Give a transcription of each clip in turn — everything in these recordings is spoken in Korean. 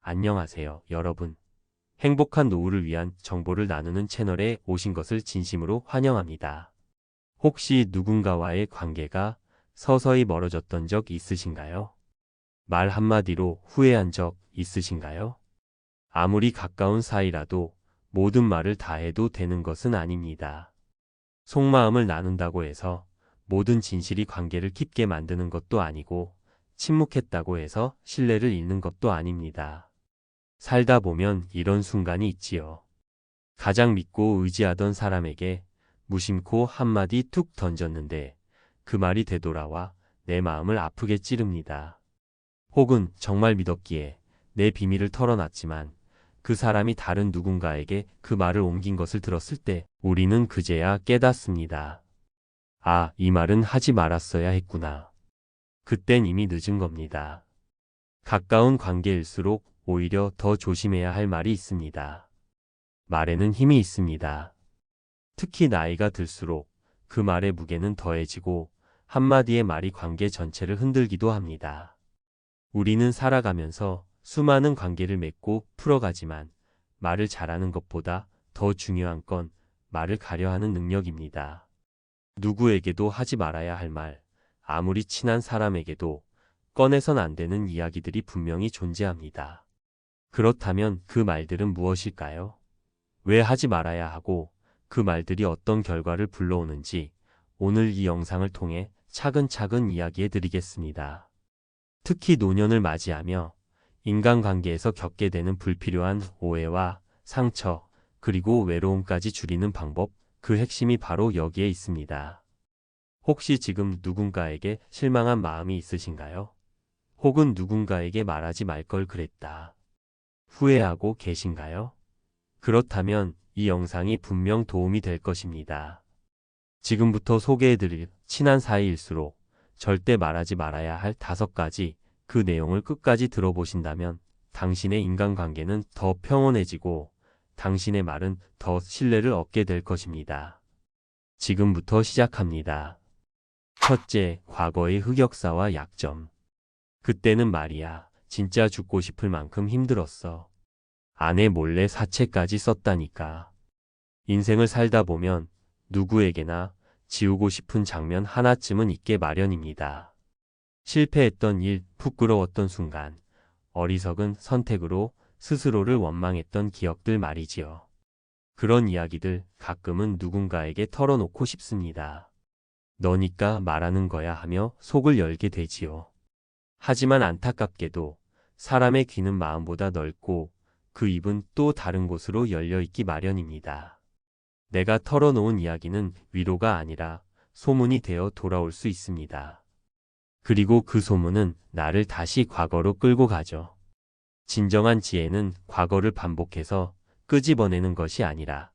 안녕하세요, 여러분. 행복한 노후를 위한 정보를 나누는 채널에 오신 것을 진심으로 환영합니다. 혹시 누군가와의 관계가 서서히 멀어졌던 적 있으신가요? 말 한마디로 후회한 적 있으신가요? 아무리 가까운 사이라도 모든 말을 다 해도 되는 것은 아닙니다. 속마음을 나눈다고 해서 모든 진실이 관계를 깊게 만드는 것도 아니고, 침묵했다고 해서 신뢰를 잃는 것도 아닙니다. 살다 보면 이런 순간이 있지요. 가장 믿고 의지하던 사람에게 무심코 한마디 툭 던졌는데 그 말이 되돌아와 내 마음을 아프게 찌릅니다. 혹은 정말 믿었기에 내 비밀을 털어놨지만 그 사람이 다른 누군가에게 그 말을 옮긴 것을 들었을 때 우리는 그제야 깨닫습니다. 아, 이 말은 하지 말았어야 했구나. 그땐 이미 늦은 겁니다. 가까운 관계일수록 오히려 더 조심해야 할 말이 있습니다. 말에는 힘이 있습니다. 특히 나이가 들수록 그 말의 무게는 더해지고 한마디의 말이 관계 전체를 흔들기도 합니다. 우리는 살아가면서 수많은 관계를 맺고 풀어가지만 말을 잘하는 것보다 더 중요한 건 말을 가려하는 능력입니다. 누구에게도 하지 말아야 할 말, 아무리 친한 사람에게도 꺼내선 안 되는 이야기들이 분명히 존재합니다. 그렇다면 그 말들은 무엇일까요? 왜 하지 말아야 하고 그 말들이 어떤 결과를 불러오는지 오늘 이 영상을 통해 차근차근 이야기해 드리겠습니다. 특히 노년을 맞이하며 인간관계에서 겪게 되는 불필요한 오해와 상처, 그리고 외로움까지 줄이는 방법, 그 핵심이 바로 여기에 있습니다. 혹시 지금 누군가에게 실망한 마음이 있으신가요? 혹은 누군가에게 말하지 말 걸 그랬다. 후회하고 계신가요? 그렇다면 이 영상이 분명 도움이 될 것입니다. 지금부터 소개해드릴 친한 사이일수록 절대 말하지 말아야 할 5가지, 그 내용을 끝까지 들어보신다면 당신의 인간관계는 더 평온해지고 당신의 말은 더 신뢰를 얻게 될 것입니다. 지금부터 시작합니다. 첫째, 과거의 흑역사와 약점. 그때는 말이야, 진짜 죽고 싶을 만큼 힘들었어. 아내 몰래 사채까지 썼다니까. 인생을 살다 보면 누구에게나 지우고 싶은 장면 하나쯤은 있게 마련입니다. 실패했던 일, 부끄러웠던 순간, 어리석은 선택으로 스스로를 원망했던 기억들 말이지요. 그런 이야기들 가끔은 누군가에게 털어놓고 싶습니다. 너니까 말하는 거야 하며 속을 열게 되지요. 하지만 안타깝게도 사람의 귀는 마음보다 넓고 그 입은 또 다른 곳으로 열려 있기 마련입니다. 내가 털어놓은 이야기는 위로가 아니라 소문이 되어 돌아올 수 있습니다. 그리고 그 소문은 나를 다시 과거로 끌고 가죠. 진정한 지혜는 과거를 반복해서 끄집어내는 것이 아니라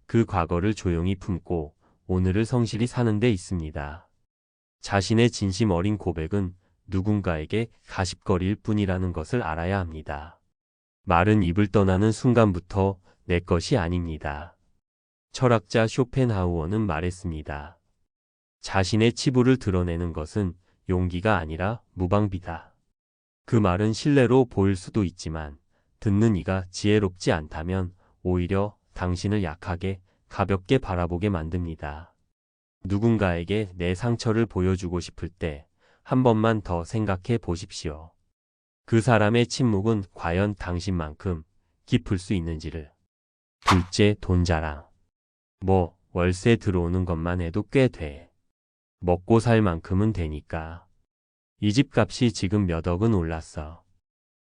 그 과거를 조용히 품고 오늘을 성실히 사는 데 있습니다. 자신의 진심 어린 고백은 누군가에게 가십거리일 뿐이라는 것을 알아야 합니다. 말은 입을 떠나는 순간부터 내 것이 아닙니다. 철학자 쇼펜하우어는 말했습니다. 자신의 치부를 드러내는 것은 용기가 아니라 무방비다. 그 말은 신뢰로 보일 수도 있지만 듣는 이가 지혜롭지 않다면 오히려 당신을 약하게, 가볍게 바라보게 만듭니다. 누군가에게 내 상처를 보여주고 싶을 때 한 번만 더 생각해 보십시오. 그 사람의 침묵은 과연 당신만큼 깊을 수 있는지를. 둘째, 돈 자랑. 뭐, 월세 들어오는 것만 해도 꽤 돼. 먹고 살 만큼은 되니까. 이 집 값이 지금 몇 억은 올랐어.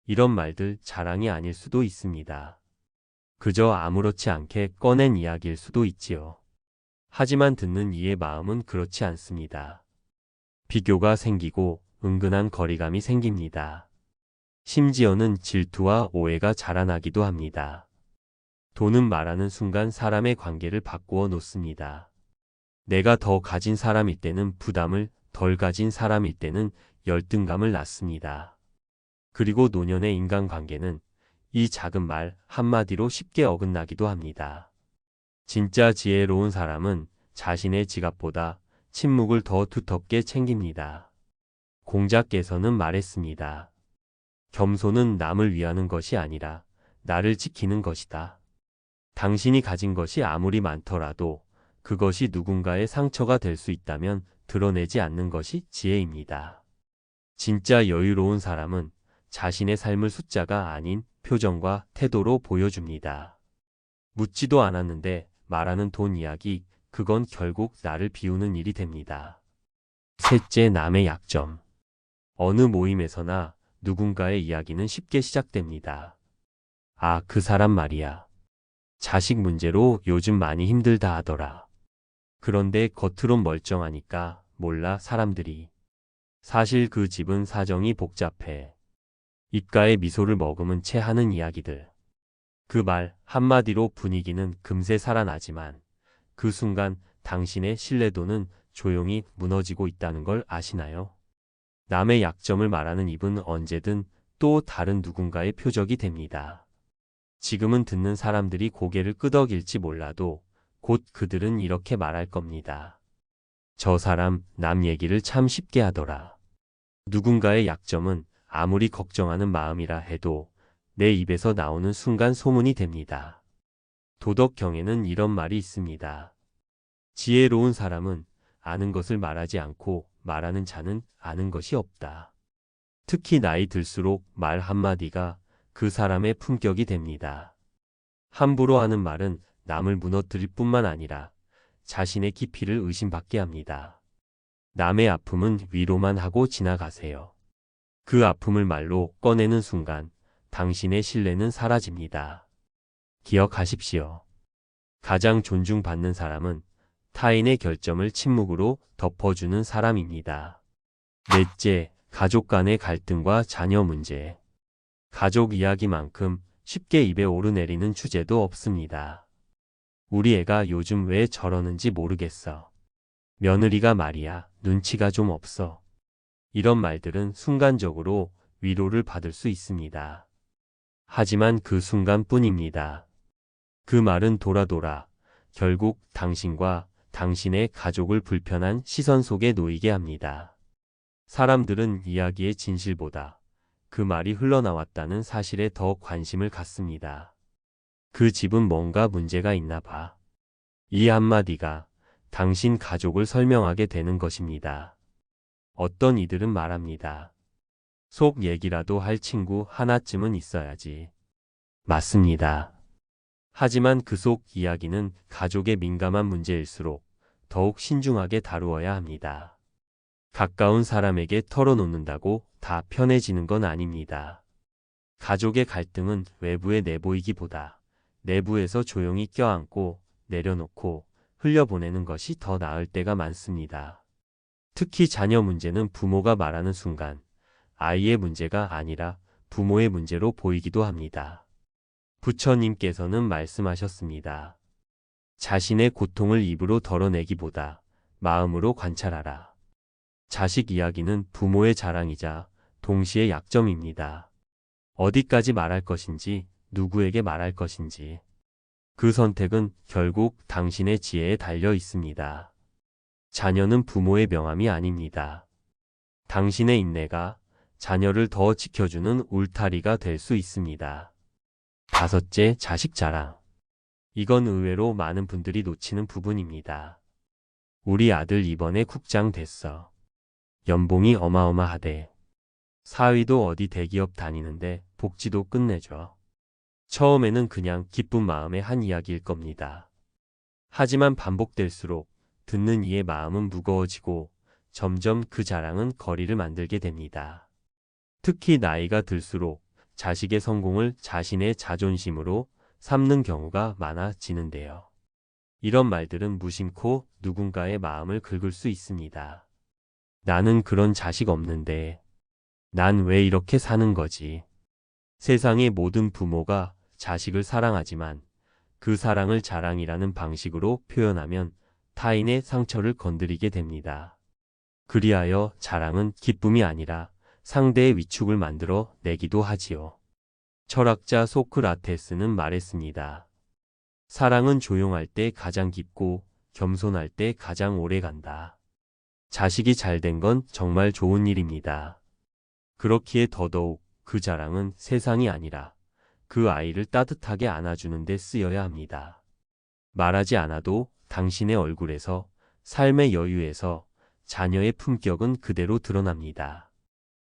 이런 말들 자랑이 아닐 수도 있습니다. 그저 아무렇지 않게 꺼낸 이야기일 수도 있지요. 하지만 듣는 이의 마음은 그렇지 않습니다. 비교가 생기고 은근한 거리감이 생깁니다. 심지어는 질투와 오해가 자라나기도 합니다. 돈은 말하는 순간 사람의 관계를 바꾸어 놓습니다. 내가 더 가진 사람일 때는 부담을, 덜 가진 사람일 때는 열등감을 낳습니다. 그리고 노년의 인간관계는 이 작은 말 한마디로 쉽게 어긋나기도 합니다. 진짜 지혜로운 사람은 자신의 지갑보다 침묵을 더 두텁게 챙깁니다. 공자께서는 말했습니다. 겸손은 남을 위하는 것이 아니라 나를 지키는 것이다. 당신이 가진 것이 아무리 많더라도 그것이 누군가의 상처가 될 수 있다면 드러내지 않는 것이 지혜입니다. 진짜 여유로운 사람은 자신의 삶을 숫자가 아닌 표정과 태도로 보여줍니다. 묻지도 않았는데 말하는 돈 이야기, 그건 결국 나를 비우는 일이 됩니다. 셋째, 남의 약점. 어느 모임에서나 누군가의 이야기는 쉽게 시작됩니다. 아, 그 사람 말이야. 자식 문제로 요즘 많이 힘들다 하더라. 그런데 겉으론 멀쩡하니까 몰라 사람들이. 사실 그 집은 사정이 복잡해. 입가에 미소를 머금은 채 하는 이야기들. 그 말 한마디로 분위기는 금세 살아나지만 그 순간 당신의 신뢰도는 조용히 무너지고 있다는 걸 아시나요? 남의 약점을 말하는 입은 언제든 또 다른 누군가의 표적이 됩니다. 지금은 듣는 사람들이 고개를 끄덕일지 몰라도 곧 그들은 이렇게 말할 겁니다. 저 사람 남 얘기를 참 쉽게 하더라. 누군가의 약점은 아무리 걱정하는 마음이라 해도 내 입에서 나오는 순간 소문이 됩니다. 도덕경에는 이런 말이 있습니다. 지혜로운 사람은 아는 것을 말하지 않고 말하는 자는 아는 것이 없다. 특히 나이 들수록 말 한마디가 그 사람의 품격이 됩니다. 함부로 하는 말은 남을 무너뜨릴 뿐만 아니라 자신의 깊이를 의심받게 합니다. 남의 아픔은 위로만 하고 지나가세요. 그 아픔을 말로 꺼내는 순간 당신의 신뢰는 사라집니다. 기억하십시오. 가장 존중받는 사람은 타인의 결점을 침묵으로 덮어주는 사람입니다. 넷째, 가족 간의 갈등과 자녀 문제. 가족 이야기만큼 쉽게 입에 오르내리는 주제도 없습니다. 우리 애가 요즘 왜 저러는지 모르겠어. 며느리가 말이야, 눈치가 좀 없어. 이런 말들은 순간적으로 위로를 받을 수 있습니다. 하지만 그 순간뿐입니다. 그 말은 돌아 결국 당신과 당신의 가족을 불편한 시선 속에 놓이게 합니다. 사람들은 이야기의 진실보다 그 말이 흘러나왔다는 사실에 더 관심을 갖습니다. 그 집은 뭔가 문제가 있나 봐. 이 한마디가 당신 가족을 설명하게 되는 것입니다. 어떤 이들은 말합니다. 속 얘기라도 할 친구 하나쯤은 있어야지. 맞습니다. 하지만 그 속 이야기는 가족의 민감한 문제일수록 더욱 신중하게 다루어야 합니다. 가까운 사람에게 털어놓는다고 다 편해지는 건 아닙니다. 가족의 갈등은 외부에 내보이기보다 내부에서 조용히 껴안고 내려놓고 흘려보내는 것이 더 나을 때가 많습니다. 특히 자녀 문제는 부모가 말하는 순간 아이의 문제가 아니라 부모의 문제로 보이기도 합니다. 부처님께서는 말씀하셨습니다. 자신의 고통을 입으로 덜어내기보다 마음으로 관찰하라. 자식 이야기는 부모의 자랑이자 동시에 약점입니다. 어디까지 말할 것인지, 누구에게 말할 것인지. 그 선택은 결국 당신의 지혜에 달려 있습니다. 자녀는 부모의 명함이 아닙니다. 당신의 인내가 자녀를 더 지켜주는 울타리가 될 수 있습니다. 다섯째, 자식 자랑. 이건 의외로 많은 분들이 놓치는 부분입니다. 우리 아들 이번에 국장 됐어. 연봉이 어마어마하대. 사위도 어디 대기업 다니는데 복지도 끝내줘. 처음에는 그냥 기쁜 마음의 한 이야기일 겁니다. 하지만 반복될수록 듣는 이의 마음은 무거워지고 점점 그 자랑은 거리를 만들게 됩니다. 특히 나이가 들수록 자식의 성공을 자신의 자존심으로 삼는 경우가 많아지는데요. 이런 말들은 무심코 누군가의 마음을 긁을 수 있습니다. 나는 그런 자식 없는데, 난 왜 이렇게 사는 거지? 세상의 모든 부모가 자식을 사랑하지만 그 사랑을 자랑이라는 방식으로 표현하면 타인의 상처를 건드리게 됩니다. 그리하여 자랑은 기쁨이 아니라 상대의 위축을 만들어 내기도 하지요. 철학자 소크라테스는 말했습니다. 사랑은 조용할 때 가장 깊고 겸손할 때 가장 오래 간다. 자식이 잘 된 건 정말 좋은 일입니다. 그렇기에 더더욱 그 자랑은 세상이 아니라 그 아이를 따뜻하게 안아주는 데 쓰여야 합니다. 말하지 않아도 당신의 얼굴에서, 삶의 여유에서 자녀의 품격은 그대로 드러납니다.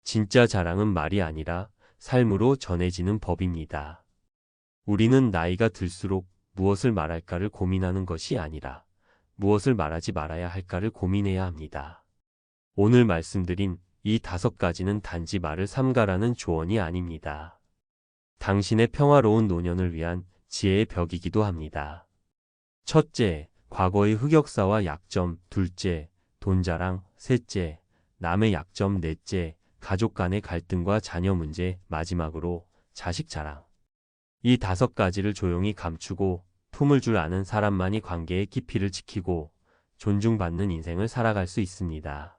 진짜 자랑은 말이 아니라 삶으로 전해지는 법입니다. 우리는 나이가 들수록 무엇을 말할까를 고민하는 것이 아니라 무엇을 말하지 말아야 할까를 고민해야 합니다. 오늘 말씀드린 이 5가지는 단지 말을 삼가라는 조언이 아닙니다. 당신의 평화로운 노년을 위한 지혜의 벽이기도 합니다. 첫째, 과거의 흑역사와 약점. 둘째, 돈자랑. 셋째, 남의 약점. 넷째, 가족 간의 갈등과 자녀 문제. 마지막으로 자식 자랑. 이 5가지를 조용히 감추고 품을 줄 아는 사람만이 관계의 깊이를 지키고 존중받는 인생을 살아갈 수 있습니다.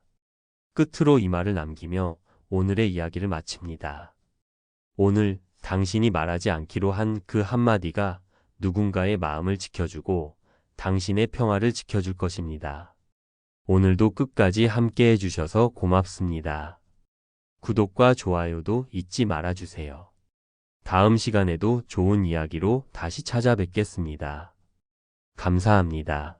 끝으로 이 말을 남기며 오늘의 이야기를 마칩니다. 오늘 당신이 말하지 않기로 한 그 한마디가 누군가의 마음을 지켜주고 당신의 평화를 지켜줄 것입니다. 오늘도 끝까지 함께 해주셔서 고맙습니다. 구독과 좋아요도 잊지 말아주세요. 다음 시간에도 좋은 이야기로 다시 찾아뵙겠습니다. 감사합니다.